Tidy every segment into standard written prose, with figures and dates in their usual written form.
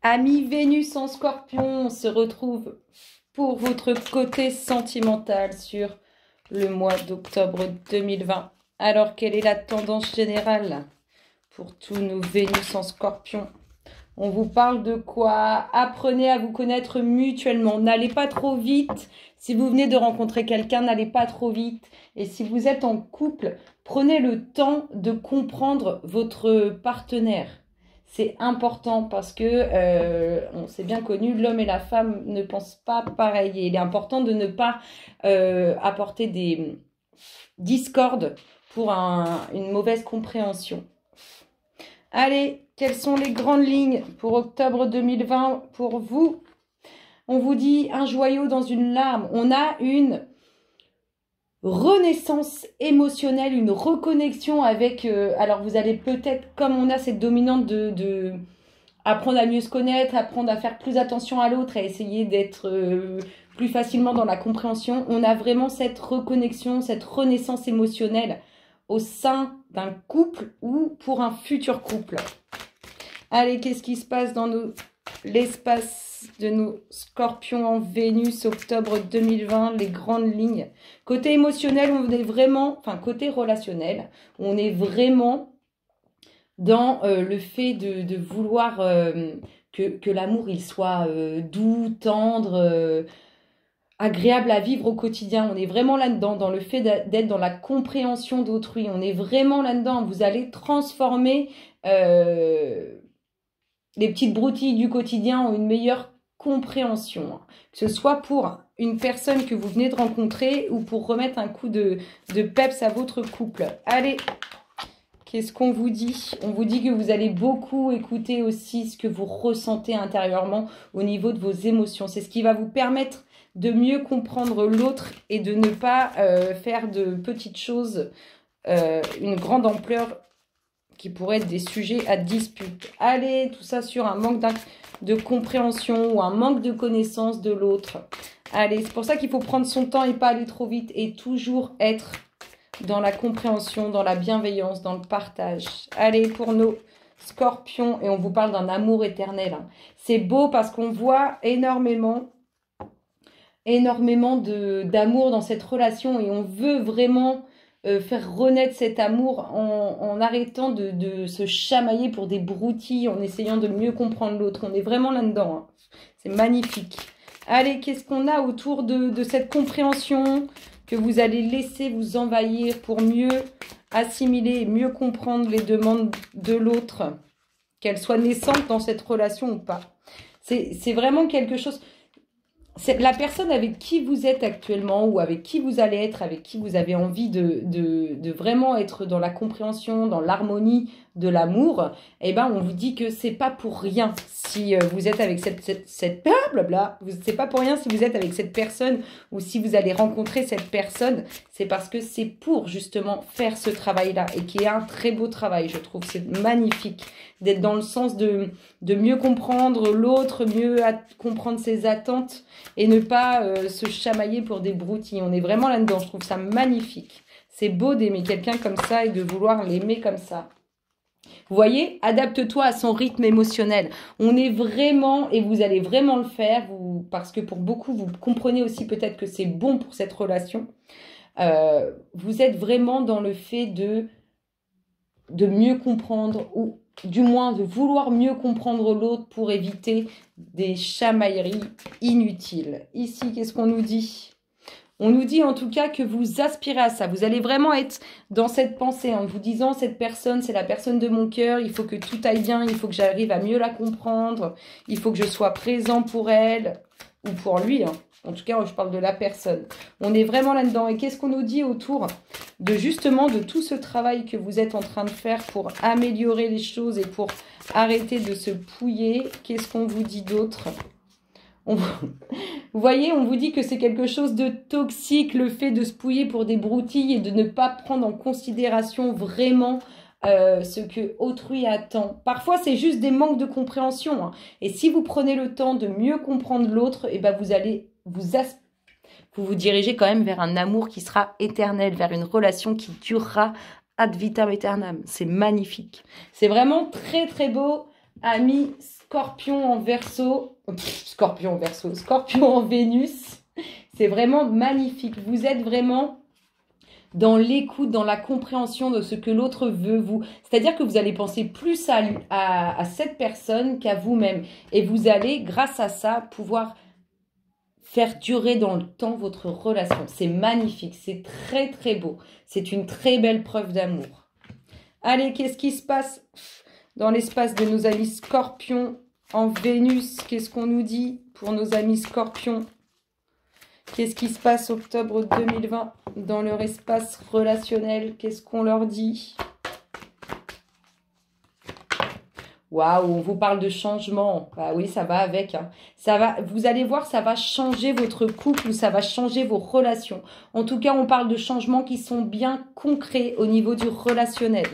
Amis Vénus en Scorpion, on se retrouve pour votre côté sentimental sur le mois d'octobre 2020. Alors, quelle est la tendance générale pour tous nos Vénus en Scorpion? On vous parle de quoi? Apprenez à vous connaître mutuellement. N'allez pas trop vite. Si vous venez de rencontrer quelqu'un, n'allez pas trop vite. Et si vous êtes en couple, prenez le temps de comprendre votre partenaire. C'est important parce que, on s'est bien connu, l'homme et la femme ne pensent pas pareil. Et il est important de ne pas apporter des discordes pour une mauvaise compréhension. Allez, quelles sont les grandes lignes pour octobre 2020 pour vous? On vous dit un joyau dans une larme. On a une renaissance émotionnelle, une reconnexion avec... alors vous allez peut-être, comme on a cette dominante de apprendre à mieux se connaître, apprendre à faire plus attention à l'autre, à essayer d'être plus facilement dans la compréhension, on a vraiment cette reconnexion, cette renaissance émotionnelle au sein d'un couple ou pour un futur couple. Allez, qu'est-ce qui se passe dans l'espace de nos scorpions en Vénus, octobre 2020, les grandes lignes. Côté émotionnel, on est vraiment, enfin côté relationnel, on est vraiment dans le fait de vouloir que l'amour il soit doux, tendre, agréable à vivre au quotidien. On est vraiment là-dedans, dans le fait d'être dans la compréhension d'autrui. On est vraiment là-dedans. Vous allez transformer les petites broutilles du quotidien en une meilleure compréhension. Que ce soit pour une personne que vous venez de rencontrer ou pour remettre un coup de peps à votre couple. Allez, qu'est-ce qu'on vous dit? On vous dit que vous allez beaucoup écouter aussi ce que vous ressentez intérieurement au niveau de vos émotions. C'est ce qui va vous permettre de mieux comprendre l'autre et de ne pas faire de petites choses une grande ampleur qui pourraient être des sujets à dispute. Allez, tout ça sur un manque de compréhension ou un manque de connaissance de l'autre. Allez, c'est pour ça qu'il faut prendre son temps et pas aller trop vite et toujours être dans la compréhension, dans la bienveillance, dans le partage. Allez, pour nos scorpions, et on vous parle d'un amour éternel. C'est beau parce qu'on voit énormément d'amour dans cette relation et on veut vraiment faire renaître cet amour en arrêtant de se chamailler pour des broutilles, en essayant de mieux comprendre l'autre. On est vraiment là-dedans. Hein. C'est magnifique. Allez, qu'est-ce qu'on a autour de cette compréhension que vous allez laisser vous envahir pour mieux assimiler et mieux comprendre les demandes de l'autre, qu'elles soient naissantes dans cette relation ou pas. C'est vraiment quelque chose... C'est la personne avec qui vous êtes actuellement ou avec qui vous allez être, avec qui vous avez envie de vraiment être dans la compréhension, dans l'harmonie de l'amour, eh ben on vous dit que c'est pas pour rien si vous êtes avec cette blablabla, c'est pas pour rien si vous êtes avec cette personne ou si vous allez rencontrer cette personne, c'est parce que c'est pour justement faire ce travail-là et qui est un très beau travail, je trouve, c'est magnifique d'être dans le sens de mieux comprendre l'autre, mieux comprendre ses attentes et ne pas se chamailler pour des broutilles. On est vraiment là-dedans, je trouve ça magnifique. C'est beau d'aimer quelqu'un comme ça et de vouloir l'aimer comme ça. Vous voyez, adapte-toi à son rythme émotionnel. On est vraiment, et vous allez vraiment le faire, parce que pour beaucoup, vous comprenez aussi peut-être que c'est bon pour cette relation. Vous êtes vraiment dans le fait de mieux comprendre, ou du moins de vouloir mieux comprendre l'autre pour éviter des chamailleries inutiles. Ici, qu'est-ce qu'on nous dit ? On nous dit en tout cas que vous aspirez à ça. Vous allez vraiment être dans cette pensée en vous disant cette personne, c'est la personne de mon cœur. Il faut que tout aille bien. Il faut que j'arrive à mieux la comprendre. Il faut que je sois présent pour elle ou pour lui. Hein. En tout cas, je parle de la personne. On est vraiment là-dedans. Et qu'est-ce qu'on nous dit autour de justement de tout ce travail que vous êtes en train de faire pour améliorer les choses et pour arrêter de se pouiller? Qu'est-ce qu'on vous dit d'autre ? Vous voyez, on vous dit que c'est quelque chose de toxique, le fait de se pouiller pour des broutilles et de ne pas prendre en considération vraiment ce que autrui attend. Parfois, c'est juste des manques de compréhension. Hein. Et si vous prenez le temps de mieux comprendre l'autre, eh ben vous allez vous dirigez quand même vers un amour qui sera éternel, vers une relation qui durera ad vitam aeternam. C'est magnifique. C'est vraiment très, très beau. Amis Scorpion en Verseau. Scorpion en Verseau. Scorpion en Vénus. C'est vraiment magnifique. Vous êtes vraiment dans l'écoute, dans la compréhension de ce que l'autre veut vous. C'est-à-dire que vous allez penser plus à cette personne qu'à vous-même. Et vous allez, grâce à ça, pouvoir faire durer dans le temps votre relation. C'est magnifique, c'est très très beau. C'est une très belle preuve d'amour. Allez, qu'est-ce qui se passe dans l'espace de nos amis Scorpions en Vénus? Qu'est-ce qu'on nous dit pour nos amis Scorpions? Qu'est-ce qui se passe octobre 2020 dans leur espace relationnel? Qu'est-ce qu'on leur dit? Waouh, on vous parle de changement. Bah oui, ça va avec. Hein. Ça va, vous allez voir, ça va changer votre couple ou ça va changer vos relations. En tout cas, on parle de changements qui sont bien concrets au niveau du relationnel.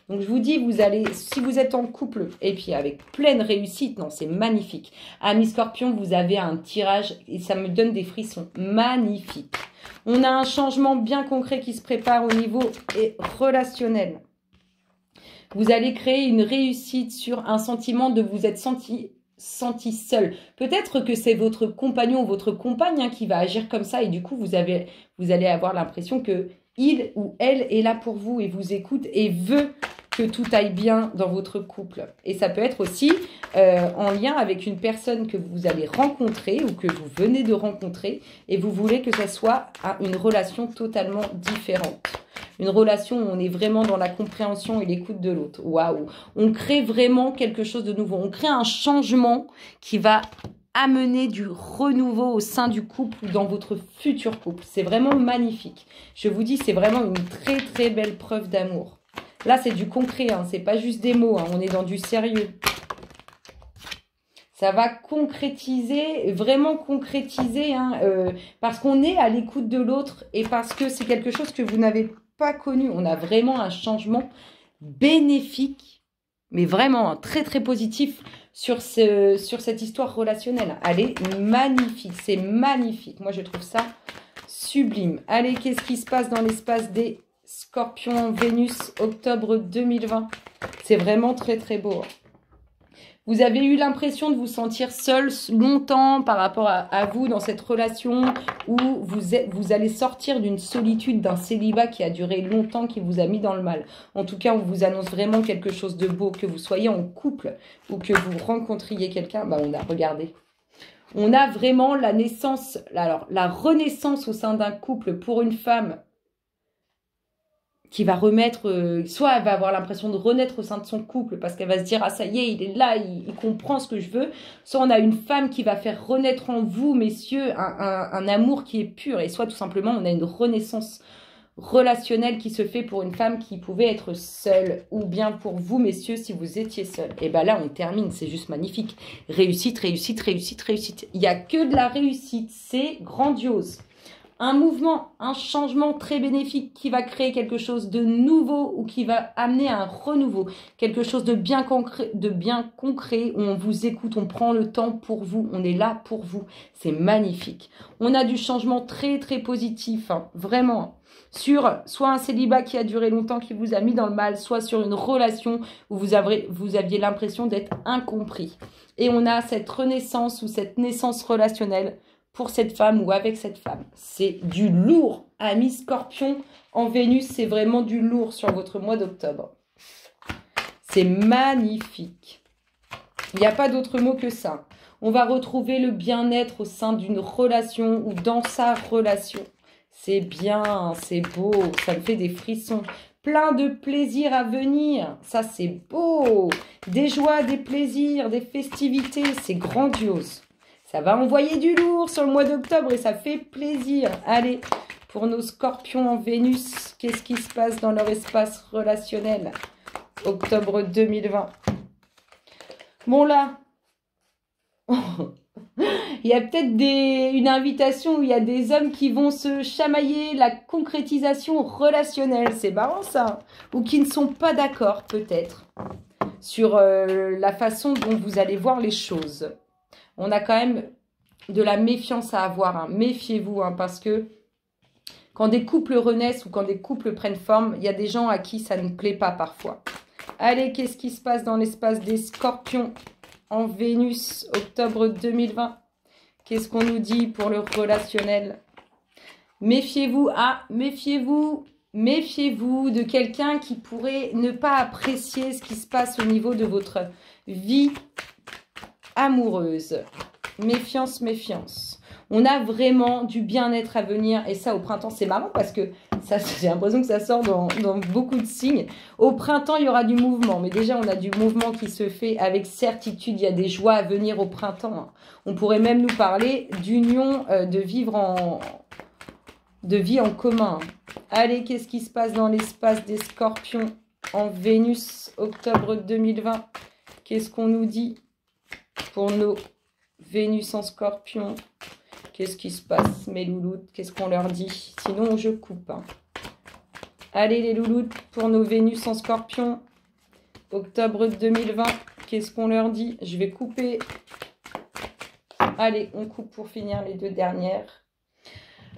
Donc, je vous dis, vous allez, si vous êtes en couple, et puis avec pleine réussite, non, c'est magnifique. Amis Scorpion, vous avez un tirage et ça me donne des frissons. Magnifique. On a un changement bien concret qui se prépare au niveau relationnel. Vous allez créer une réussite sur un sentiment de vous être senti seul. Peut-être que c'est votre compagnon ou votre compagne hein, qui va agir comme ça et du coup, vous allez avoir l'impression que il ou elle est là pour vous et vous écoute et veut que tout aille bien dans votre couple. Et ça peut être aussi en lien avec une personne que vous allez rencontrer ou que vous venez de rencontrer et vous voulez que ça soit une relation totalement différente. Une relation où on est vraiment dans la compréhension et l'écoute de l'autre. Waouh! On crée vraiment quelque chose de nouveau. On crée un changement qui va amener du renouveau au sein du couple ou dans votre futur couple. C'est vraiment magnifique. Je vous dis, c'est vraiment une très très belle preuve d'amour. Là, c'est du concret, hein, c'est pas juste des mots, hein, on est dans du sérieux. Ça va concrétiser, vraiment concrétiser, hein, parce qu'on est à l'écoute de l'autre et parce que c'est quelque chose que vous n'avez pas connu. On a vraiment un changement bénéfique, mais vraiment hein, très très positif sur cette histoire relationnelle. Elle est magnifique, c'est magnifique. Moi, je trouve ça sublime. Allez, qu'est-ce qui se passe dans l'espace des Scorpions Vénus, octobre 2020? C'est vraiment très très beau. Vous avez eu l'impression de vous sentir seul longtemps par rapport à vous dans cette relation où vous allez sortir d'une solitude, d'un célibat qui a duré longtemps, qui vous a mis dans le mal. En tout cas, on vous annonce vraiment quelque chose de beau, que vous soyez en couple ou que vous rencontriez quelqu'un. Bah, regardez. On a vraiment la naissance, alors la renaissance au sein d'un couple pour une femme qui va remettre, soit elle va avoir l'impression de renaître au sein de son couple parce qu'elle va se dire « Ah ça y est, il est là, il comprend ce que je veux ». Soit on a une femme qui va faire renaître en vous, messieurs, un amour qui est pur. Et soit tout simplement, on a une renaissance relationnelle qui se fait pour une femme qui pouvait être seule. Ou bien pour vous, messieurs, si vous étiez seul. Et bien là, on termine, c'est juste magnifique. Réussite, réussite, réussite, réussite. Il n'y a que de la réussite, c'est grandiose. Un mouvement, un changement très bénéfique qui va créer quelque chose de nouveau ou qui va amener un renouveau. Quelque chose de bien concret où on vous écoute, on prend le temps pour vous, on est là pour vous. C'est magnifique. On a du changement très très positif, hein, vraiment. Sur soit un célibat qui a duré longtemps, qui vous a mis dans le mal, soit sur une relation où vous aviez l'impression d'être incompris. Et on a cette renaissance ou cette naissance relationnelle pour cette femme ou avec cette femme. C'est du lourd. Amis Scorpion en Vénus, c'est vraiment du lourd sur votre mois d'octobre. C'est magnifique. Il n'y a pas d'autre mot que ça. On va retrouver le bien-être au sein d'une relation ou dans sa relation. C'est bien, c'est beau, ça me fait des frissons. Plein de plaisirs à venir, ça c'est beau. Des joies, des plaisirs, des festivités, c'est grandiose. Ça va envoyer du lourd sur le mois d'octobre et ça fait plaisir. Allez, pour nos Scorpions en Vénus, qu'est-ce qui se passe dans leur espace relationnel? Octobre 2020. Bon là, il y a peut-être une invitation où il y a des hommes qui vont se chamailler, la concrétisation relationnelle. C'est marrant ça. Ou qui ne sont pas d'accord peut-être sur la façon dont vous allez voir les choses. On a quand même de la méfiance à avoir. Hein. Méfiez-vous hein, parce que quand des couples renaissent ou quand des couples prennent forme, il y a des gens à qui ça ne plaît pas parfois. Allez, qu'est-ce qui se passe dans l'espace des scorpions en Vénus, octobre 2020? Qu'est-ce qu'on nous dit pour le relationnel? Méfiez-vous, méfiez-vous de quelqu'un qui pourrait ne pas apprécier ce qui se passe au niveau de votre vie amoureuse. Méfiance, méfiance. On a vraiment du bien-être à venir. Et ça, au printemps, c'est marrant parce que j'ai l'impression que ça sort dans beaucoup de signes. Au printemps, il y aura du mouvement. Mais déjà, on a du mouvement qui se fait avec certitude. Il y a des joies à venir au printemps. On pourrait même nous parler d'union, de vie en commun. Allez, qu'est-ce qui se passe dans l'espace des scorpions en Vénus, octobre 2020? Qu'est-ce qu'on nous dit pour nos Vénus en scorpion? Qu'est-ce qui se passe, mes louloutes? Qu'est-ce qu'on leur dit? Sinon, je coupe. Allez, les louloutes, pour nos Vénus en scorpion, octobre 2020, qu'est-ce qu'on leur dit? Je vais couper. Allez, on coupe pour finir les deux dernières.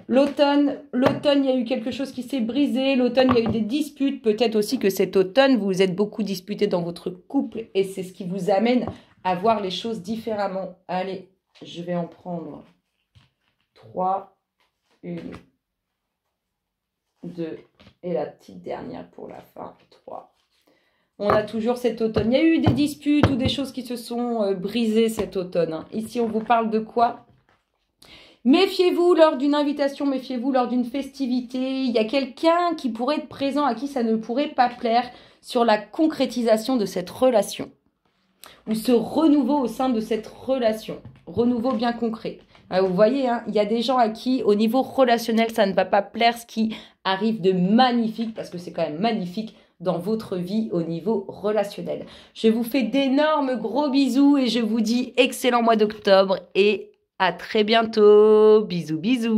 L'automne, il y a eu quelque chose qui s'est brisé. L'automne, il y a eu des disputes. Peut-être aussi que cet automne, vous vous êtes beaucoup disputés dans votre couple. Et c'est ce qui vous amène à voir les choses différemment. Allez, je vais en prendre 3, 1, 2, et la petite dernière pour la fin, 3. On a toujours cet automne. Il y a eu des disputes ou des choses qui se sont brisées cet automne. Ici, on vous parle de quoi? Méfiez-vous lors d'une invitation, méfiez-vous lors d'une festivité. Il y a quelqu'un qui pourrait être présent à qui ça ne pourrait pas plaire sur la concrétisation de cette relation. Ou ce renouveau au sein de cette relation. Renouveau bien concret. Vous voyez, hein, il y a des gens à qui, au niveau relationnel, ça ne va pas plaire, ce qui arrive de magnifique, parce que c'est quand même magnifique dans votre vie au niveau relationnel. Je vous fais d'énormes gros bisous et je vous dis excellent mois d'octobre et à très bientôt. Bisous, bisous.